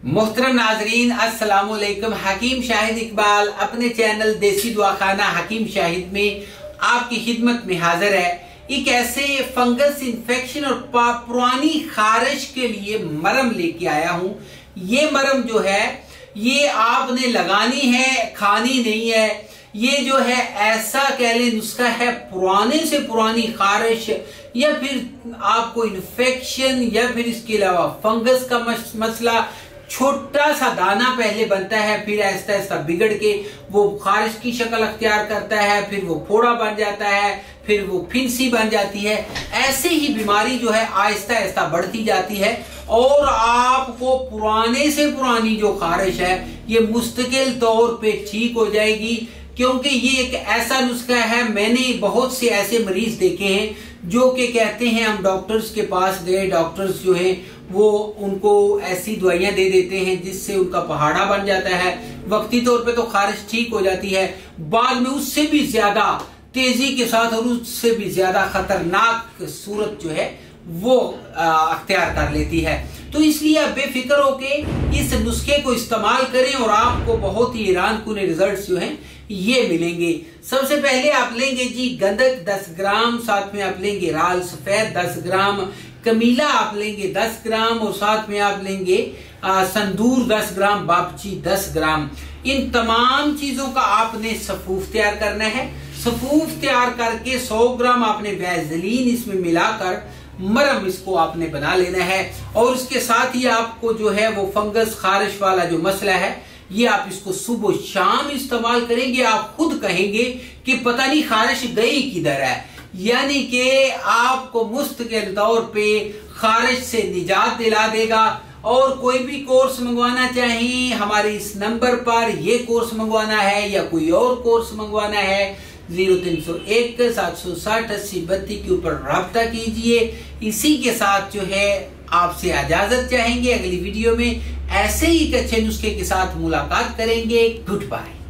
मोहतरम नाजरीन, अस्सलाम वालेकुम। हकीम शाहिद इकबाल अपने चैनल देसी दुआखाना हकीम शाहिद में आपकी खिदमत में हाजिर है। एक ऐसे फंगस इन्फेक्शन और पुरानी खारिश के लिए मरम लेके आया हूँ। ये मरम जो है ये आपने लगानी है, खानी नहीं है। ये जो है ऐसा कह ले नुस्खा है, पुराने से पुरानी खारिश या फिर आपको इन्फेक्शन या फिर इसके अलावा फंगस का मसला। छोटा सा दाना पहले बनता है, फिर आहिस्ता आहिस्ता बिगड़ के वो खारिश की शक्ल अख्तियार करता है, फिर वो फोड़ा बन जाता है, फिर वो फिंसी बन जाती है। ऐसे ही बीमारी जो है आहिस्ता आहिस्ता बढ़ती जाती है और आपको पुराने से पुरानी जो खारिश है ये मुस्तकिल तौर पे ठीक हो जाएगी। क्योंकि ये एक ऐसा नुस्खा है, मैंने बहुत से ऐसे मरीज देखे हैं जो कि कहते हैं हम डॉक्टर्स के पास गए, डॉक्टर्स जो है वो उनको ऐसी दवाइयां दे देते हैं जिससे उनका पहाड़ा बन जाता है। वक्ती तौर पे तो खारिश ठीक हो जाती है, बाद में उससे भी ज्यादा तेजी के साथ और उससे भी ज्यादा खतरनाक सूरत जो है वो अख्तियार कर लेती है। तो इसलिए आप बेफिक्र होके इस नुस्खे को इस्तेमाल करें और आपको बहुत ही हैरानकुन रिजल्ट्स जो हैं ये मिलेंगे। सबसे पहले आप लेंगे जी गंधक 10 ग्राम, साथ में आप लेंगे राल सफेद 10 ग्राम, कमीला आप लेंगे 10 ग्राम और साथ में आप लेंगे संदूर 10 ग्राम, बापची 10 ग्राम। इन तमाम चीजों का आपने सफूफ तैयार करना है। सफूफ तैयार करके 100 ग्राम आपने वैसलीन इसमें मिलाकर मरम इसको आपने बना लेना है। और इसके साथ ही आपको जो है वो फंगस खारिश वाला जो मसला है ये आप इसको सुबह शाम इस्तेमाल करेंगे। आप खुद कहेंगे कि पता नहीं खारिश गई किधर है, यानी कि आपको मुस्तकिल तौर पे खारिश से निजात दिला देगा। और कोई भी कोर्स मंगवाना चाहिए हमारे इस नंबर पर, ये कोर्स मंगवाना है या कोई और कोर्स मंगवाना है 0301 760 80 32 के ऊपर राब्ता कीजिए। इसी के साथ जो है आपसे इजाजत चाहेंगे। अगली वीडियो में ऐसे ही एक अच्छे नुस्खे के साथ मुलाकात करेंगे। Good bye.